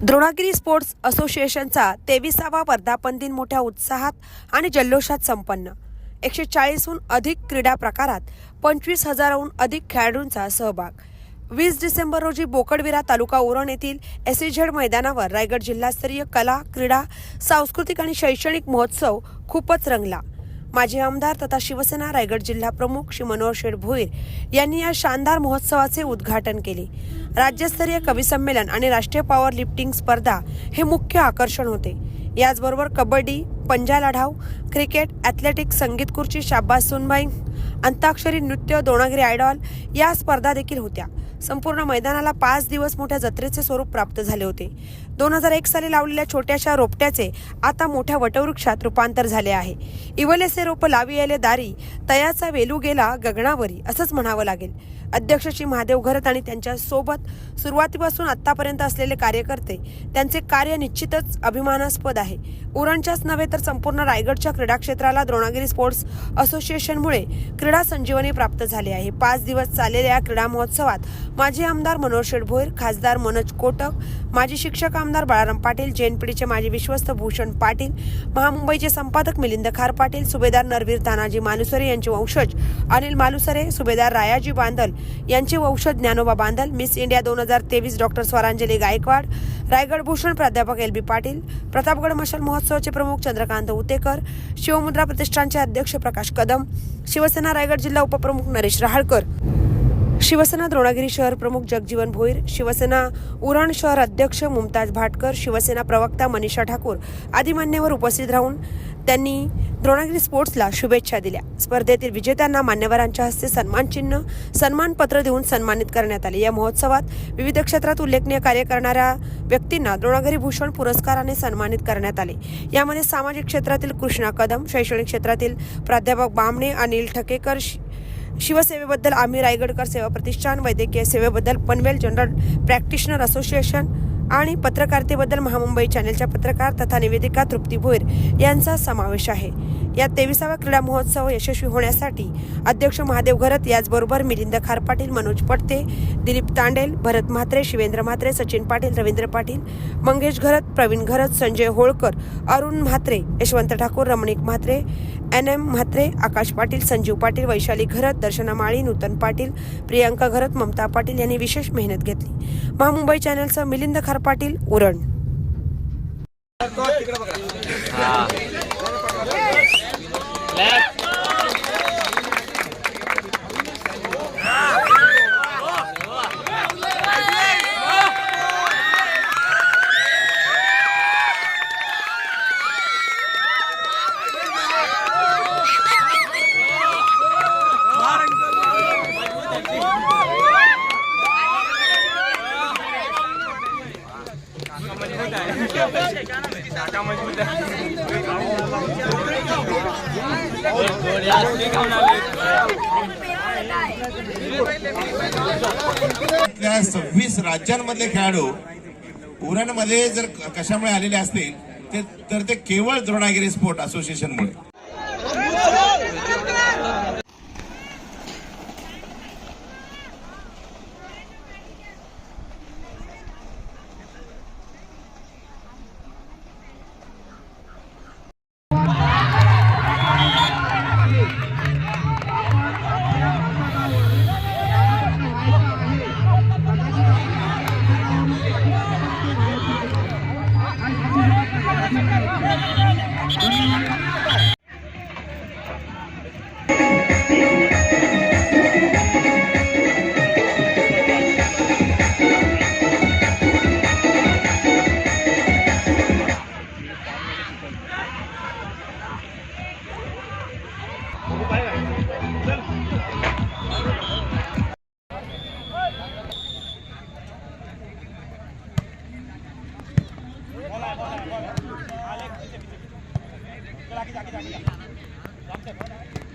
Dronagiri sports असोसिएशनचा 23वा वर्धापन दिन मोठ्या उत्साहात आणि जल्लोषात संपन्न। 140हून अधिक क्रीडा प्रकारात 25,000हून अधिक खेळाडूंचा सहभाग। 20 डिसेंबर रोजी बोकडविरा तालुका उरण येथील SEZ मैदानावर रायगड जिल्हास्तरीय कला, क्रीडा, सांस्कृतिक आणि शैक्षणिक महोत्सव खूपच रंगला। माजी आमदार तथा शिवसेना रायगड जिल्हा प्रमुख श्री मनोहर शेठ भोईर यांनी या शानदार महोत्सवाचे उद्घाटन केले। राज्यस्तरीय कवी संमेलन आणि राष्ट्रीय पॉवर लिफ्टिंग स्पर्धा हे मुख्य आकर्षण होते। याचबरोबर कबड्डी, पंजा लढाव, क्रिकेट, ॲथलेटिक्स, संगीत खुर्ची, शाबास सुनबाई, अंताक्षरी, नृत्य, द्रोणागिरी आयडॉल या स्पर्धा देखील होत्या। संपूर्ण मैदानाला 5 दिवस मोठ्या जत्रेचे स्वरूप प्राप्त झाले होते। 2001 साली लावलेल्या छोट्याशा रोपट्याचे आता मोठ्या वटवृक्षात रूपांतर झाले आहे। इवलेसे रोप लाविले दारी, तयाचा वेलू गेला गगनावरी असंच म्हणावं लागेल। अध्यक्ष श्री महादेव घरत आणि त्यांच्या सोबत सुरुवातीपासून आतापर्यंत असलेले कार्यकर्ते, त्यांचे कार्य निश्चितच अभिमानास्पद आहे। उरणच्याच नव्हे तर संपूर्ण रायगडच्या क्रीडा क्षेत्राला द्रोणागिरी स्पोर्ट्स असोसिएशनमुळे क्रीडा संजीवनी प्राप्त झाली आहे। 5 दिवस चाललेल्या या क्रीडा महोत्सवात माजी आमदार मनोहर शेठ भोईर, खासदार मनोज कोटक, माजी शिक्षक आमदार बाळाराम पाटील, JNPDचे माजी विश्वस्त भूषण पाटील, महामुंबईचे संपादक मिलिंद खार पाटील, सुभेदार नरवीर तानाजी मालुसरे यांचे वंशज अनिल मालुसरे, सुभेदार रायाजी बांदल यांचे वंशज Dnyanoba Bandal, miss India 2023 doctor Swaranjali Gaikwad, Raigad Bhushan प्राध्यापक LB पाटील, प्रतापगड मशाल महोत्सवाचे प्रमुख चंद्रकांत उतेकर, शिवमुद्रा प्रतिष्ठानचे अध्यक्ष प्रकाश कदम, शिवसेना रायगड जिल्हा उपप्रमुख नरेश रहाळकर, शिवसेना द्रोणागिरी शहर प्रमुख जगजीवन भोईर, शिवसेना उरण शहर अध्यक्ष मुमताज भाटकर, शिवसेना प्रवक्ता मनीषा ठाकूर आदी मान्यवर उपस्थित राहून त्यांनी द्रोणागिरी स्पोर्ट्सला शुभेच्छा दिल्या। स्पर्धेतील विजेत्यांना मान्यवरांच्या हस्ते सन्मानचिन्ह, सन्मानपत्र देऊन सन्मानित करण्यात आले। या महोत्सवात विविध क्षेत्रात उल्लेखनीय कार्य करणाऱ्या व्यक्तींना द्रोणागिरी भूषण पुरस्काराने सन्मानित करण्यात आले। यामध्ये सामाजिक क्षेत्रातील कृष्णा कदम, शैक्षणिक क्षेत्रातील प्राध्यापक बामणे, अनिल ठकेकर, शिवसेवेबद्दल आम्ही रायगडकर सेवा प्रतिष्ठान, वैद्यकीय सेवेबद्दल पनवेल जनरल प्रॅक्टिशनर असोसिएशन आणि पत्रकारितेबद्दल महामुंबई चॅनेलच्या पत्रकार तथा निवेदिका तृप्ती भोईर यांचा समावेश आहे। या 23वा क्रीडा महोत्सव यशस्वी होण्यासाठी अध्यक्ष महादेव घरत, याचबरोबर मिलिंद खार पाटील, मनोज पटते, दिलीप तांडेल, भरत म्हात्रे, शिवेंद्र म्हात्रे, सचिन पाटील, रवींद्र पाटील, मंगेश घरत, प्रवीण घरत, संजय होळकर, अरुण म्हात्रे, यशवंत ठाकूर, रमणिक म्हात्रे, NM म्हात्रे, आकाश पाटील, संजीव पाटील, वैशाली घरत, दर्शना माळी, नूतन पाटील, प्रियांका घरत, ममता पाटील यांनी विशेष मेहनत घेतली। महामुंबई चॅनेलचं मिलिंद खार पाटील, उरण। त्या 26 राज्यांमधले खेळाडू उरणमध्ये जर कशामुळे आलेले असतील तर ते केवळ द्रोणागिरी स्पोर्ट असोसिएशनमुळे। जाके